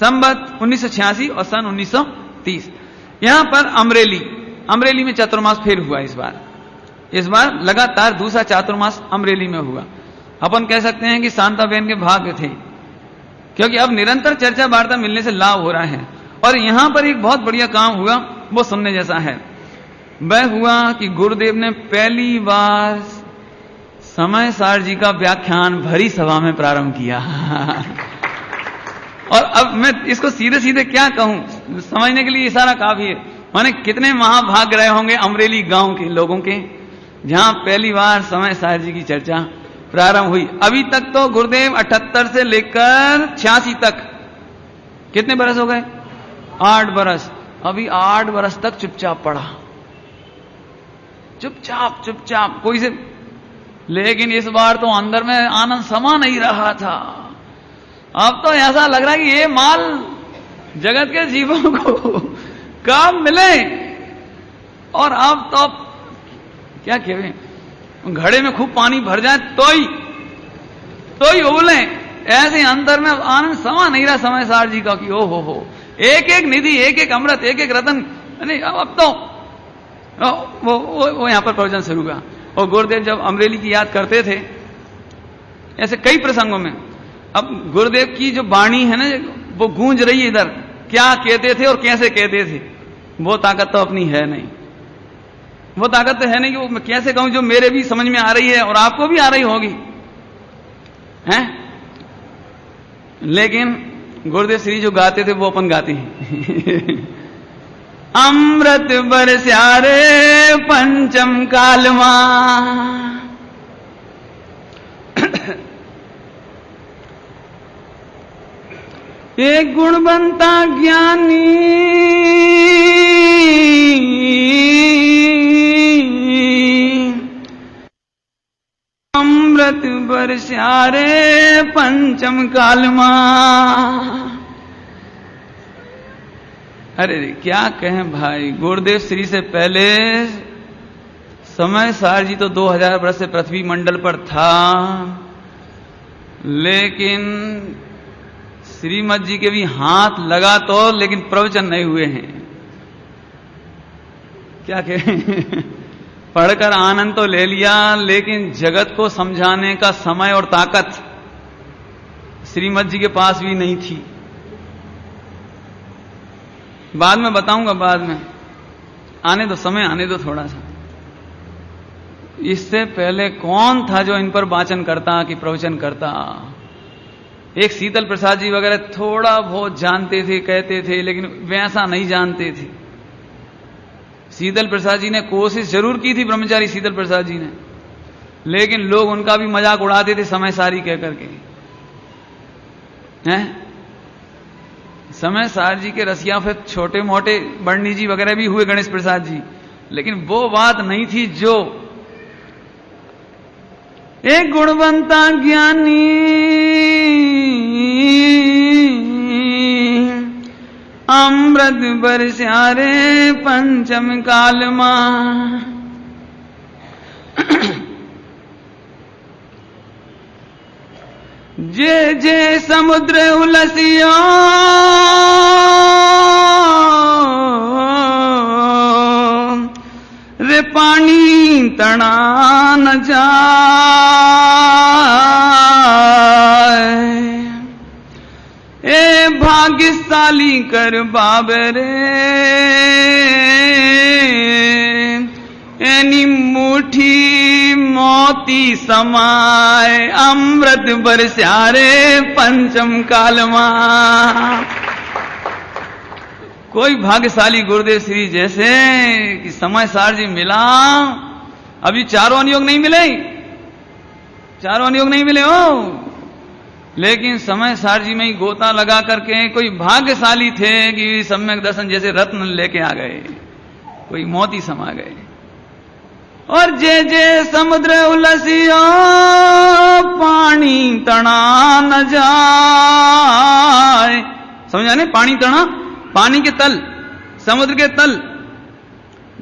संवत 1986 और सन 1930। यहां पर अमरेली में चातुर्मास फेल हुआ। इस बार लगातार दूसरा चातुर्मास अमरेली में हुआ। अपन कह सकते हैं कि शांताबेन के भाग्य थे, क्योंकि अब निरंतर चर्चा वार्ता मिलने से लाभ हो रहा है। और यहां पर एक बहुत बढ़िया काम हुआ, वो सुनने जैसा है। वह हुआ कि गुरुदेव ने पहली बार समय सार जी का व्याख्यान भरी सभा में प्रारंभ किया। और अब मैं इसको सीधे सीधे क्या कहूं, समझने के लिए इशारा काफी है। माने कितने महाभाग रहे होंगे अमरेली गांव के लोगों के, जहां पहली बार समय सार जी की चर्चा प्रारंभ हुई। अभी तक तो गुरुदेव 78 से लेकर 86 तक कितने बरस हो गए? 8 बरस। अभी 8 बरस तक चुपचाप पढ़ा, चुपचाप कोई से। लेकिन इस बार तो अंदर में आनंद समा नहीं रहा था। अब तो ऐसा लग रहा है कि ये माल जगत के जीवों को काम मिले। और अब तो क्या कहें, घड़े में खूब पानी भर जाए तो ही उबले। ऐसे अंदर में आनंद समा नहीं रहा समय सार जी का कि ओ हो, एक एक निधि, एक एक अमृत, एक एक रतन। नहीं, अब तो वो यहां पर प्रवचन शुरू हुआ। और गुरुदेव जब अमरेली की याद करते थे, ऐसे कई प्रसंगों में, अब गुरुदेव की जो वाणी है ना, वो गूंज रही है इधर, क्या कहते थे और कैसे कहते थे, वो ताकत तो अपनी है नहीं। वो ताकत तो है नहीं कि वो मैं कैसे कहूं जो मेरे भी समझ में आ रही है और आपको भी आ रही होगी, हैं? लेकिन गुरुदेव श्री जो गाते थे वो अपन गाते हैं। अमृत बरस्यारे पंचम कालमा, एक गुणवंता ज्ञानी अमृत बरस्यारे पंचम कालमा। अरे क्या कहें भाई, गुरुदेव श्री से पहले समय सार जी तो 2000 वर्ष से पृथ्वी मंडल पर था, लेकिन श्रीमद जी के भी हाथ लगा तो, लेकिन प्रवचन नहीं हुए हैं। क्या कहें, पढ़कर आनंद तो ले लिया, लेकिन जगत को समझाने का समय और ताकत श्रीमद जी के पास भी नहीं थी। बाद में बताऊंगा, बाद में आने दो, समय आने दो थोड़ा सा। इससे पहले कौन था जो इन पर वाचन करता कि प्रवचन करता? एक शीतल प्रसाद जी वगैरह थोड़ा बहुत जानते थे, कहते थे, लेकिन वैसा नहीं जानते थे। शीतल प्रसाद जी ने कोशिश जरूर की थी, ब्रह्मचारी शीतल प्रसाद जी ने, लेकिन लोग उनका भी मजाक उड़ाते थे समय सारी कह करके, हैं? समय सार जी के रसिया फिर छोटे मोटे बर्णी जी वगैरह भी हुए, गणेश प्रसाद जी, लेकिन वो बात नहीं थी जो एक गुणवंता ज्ञानी अमृत बरस्यारे पंचम कालमा। जे जे समुद्र उलसियो रे पानी तना न जाए, ए भाग्यशाली कर बाबरे एनी मुठी मोती समाए अमृत बरस्यारे पंचम कालमा। कोई भाग्यशाली गुरुदेव श्री जैसे कि समय सार जी मिला। अभी चारों अनुयोग नहीं मिले, चारों अनुयोग नहीं मिले हो, लेकिन समय सार जी में ही गोता लगा करके कोई भाग्यशाली थे कि सम्यक दर्शन जैसे रत्न लेके आ गए, कोई मोती समा गए। और जे जे समुद्र उलसियो पानी तना न जाए, समझा नहीं? पानी तना, पानी के तल, समुद्र के तल।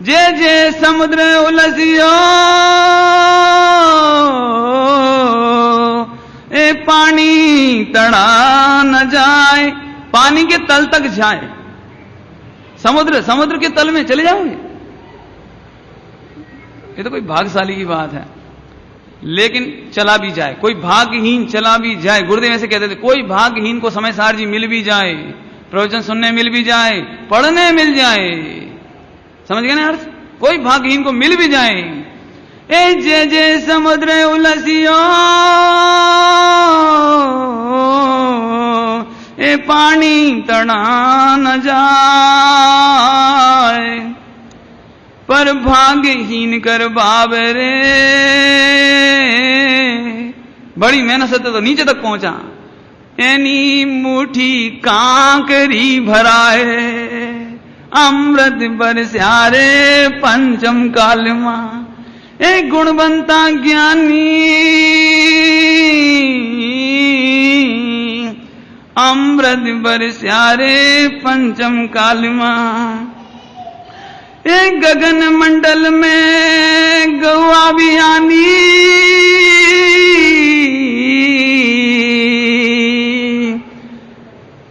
जे जे समुद्र उलसियो ए पानी तड़ा न जाए, पानी के तल तक जाए, समुद्र के तल में चले जाओगे। ये तो कोई भाग्यशाली की बात है। लेकिन चला भी जाए, कोई भाग्यहीन चला भी जाए, गुरुदेव ऐसे कहते थे, कोई भाग्यहीन को समय सार जी मिल भी जाए, प्रवचन सुनने मिल भी जाए, पढ़ने मिल जाए, समझ गए ना अर्थ? कोई भाग्यहीन को मिल भी जाए। ए जे जे समुद्र उलसियो ए पानी तड़ा न जाए, पर भाग्यहीन कर बाबरे, बड़ी मेहनत से तो नीचे तक पहुंचा। एनी मुठी कांकरी भराए, अमृत बरस्यारे पंचम कालमा, ए गुणवंता ज्ञानी अमृत बरस्यारे पंचम कालमा, ए गगन मंडल में गौआ बिहानी,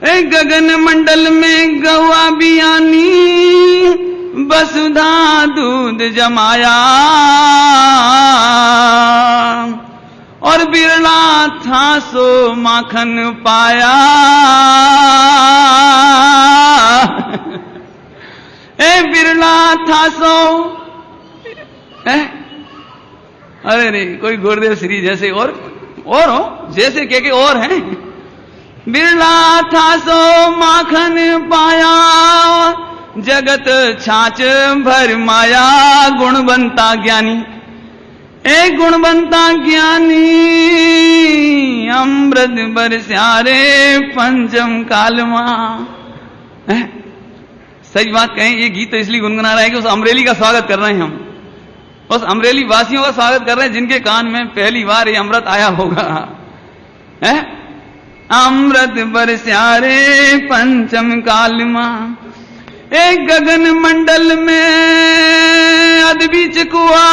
ए गगन मंडल में गौआ बिहानी, वसुधा दूध जमाया, और बिरला था सो माखन पाया। ए बिरला था सो, अरे रे कोई गुरुदेव श्री जैसे और हो, जैसे के और हैं। बिरला था सो माखन पाया, जगत छाछ भर माया, गुणवंता ज्ञानी, ए गुणवंता ज्ञानी अमृत बरस्यारे पंचम कालमा। सही बात कहें, ये गीत तो इसलिए गुनगुना रहा है कि उस अमरेली का स्वागत कर रहे हैं हम, उस अमरेली वासियों का स्वागत कर रहे हैं जिनके कान में पहली बार ये अमृत आया होगा। है अमृत बरस्यारे पंचम कालमा, एक गगन मंडल में अदबीच कुआ,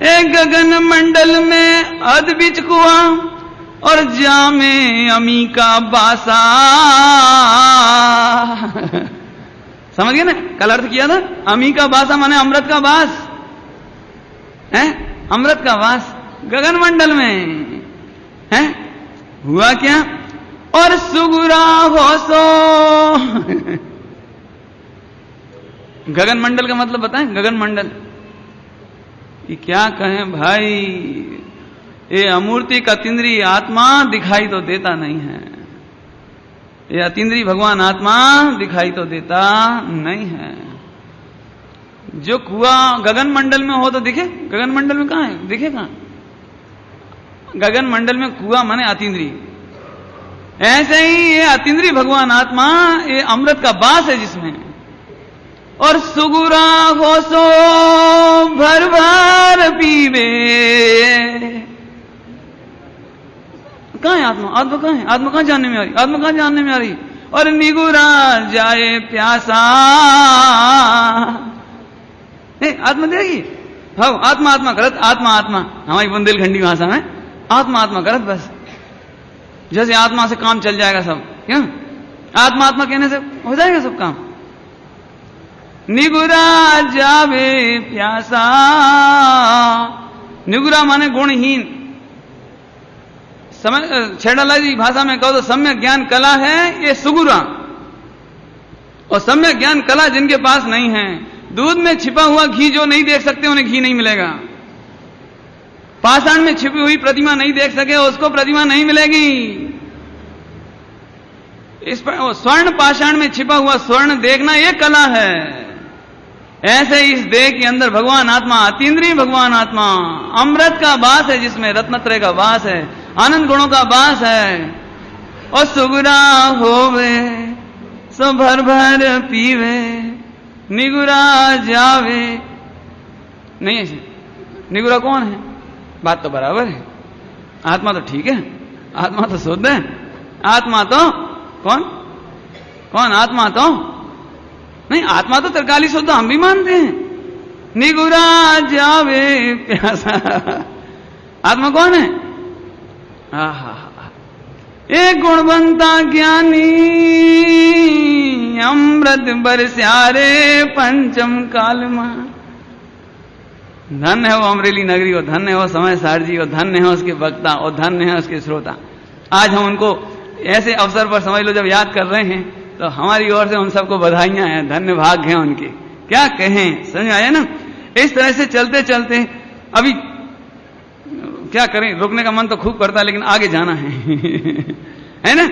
एक गगन मंडल में अदबीच कुआ, और जामे अमी का बासा। समझ गए ना, कल अर्थ किया था, अमी का बासा माने अमृत का बास है, अमृत का वास गगन मंडल में है। हुआ क्या, और सुगुरा हो सो। गगन मंडल का मतलब बताएं, गगन मंडल ये क्या कहें भाई, ये अमूर्ति का अतीन्द्रिय आत्मा दिखाई तो देता नहीं है, ये अतीन्द्रिय भगवान आत्मा दिखाई तो देता नहीं है। जो कुआं गगन मंडल में हो तो दिखे, गगन मंडल में कहां है, दिखे कहां? गगन मंडल में कुआं माने अतीन्द्रिय, ऐसे ही ये अतीन्द्रिय भगवान आत्मा ये अमृत का बास है जिसमें। और सुगुरा हो सो भर भर पीवे, कहां है आत्मा, आत्मा कहां है, आत्मा कहां जानने में आ रही, आत्मा कहां जानने में आ रही। और निगुरा जाए प्यासा, आत्मा देगी, हाँ आत्मा आत्मा करत, आत्मा आत्मा हमारी बुंदेलखंडी भाषा में आत्मा आत्मा करत, बस जैसे आत्मा से काम चल जाएगा सब, क्यों आत्मा आत्मा कहने से हो जाएगा सब काम। निगुरा जावे प्यासा, निगुरा माने गुणहीन, छेड़ाला जी भाषा में कहो तो सम्यक ज्ञान कला है ये सुगुरा, और सम्यक ज्ञान कला जिनके पास नहीं है, दूध में छिपा हुआ घी जो नहीं देख सकते उन्हें घी नहीं मिलेगा, पाषाण में छिपी हुई प्रतिमा नहीं देख सके उसको प्रतिमा नहीं मिलेगी। इस स्वर्ण पाषाण में छिपा हुआ स्वर्ण देखना ये कला है। ऐसे इस देह के अंदर भगवान आत्मा, अतीन्द्रिय भगवान आत्मा अमृत का वास है, जिसमें रत्नत्रय का वास है, आनंद गुणों का वास है। और सुगुरा होवे सो भर भर पीवे, निगुरा जावे, नहीं ऐसे निगुरा कौन है, बात तो बराबर है, आत्मा तो ठीक है, आत्मा तो शुद्ध है, आत्मा तो कौन कौन, आत्मा तो नहीं, आत्मा तो त्रिकाली शुद्ध हम भी मानते हैं। निगुरा जावे प्यासा, आत्मा कौन है? आहा, एक गुणवंता ज्ञानी अमृत बरस्यारे पंचम काल में। धन्य है वो अमरेली नगरी, और धन्य है वो समय सार जी, और धन्य है उसके वक्ता, और धन्य है उसके श्रोता। आज हम उनको ऐसे अवसर पर समझ लो जब याद कर रहे हैं, तो हमारी ओर से उन सबको बधाइयां हैं, धन्य भाग्य हैं उनके। क्या कहें, समझ आया ना? इस तरह से चलते चलते अभी क्या करें, रुकने का मन तो खूब करता है, लेकिन आगे जाना है है ना?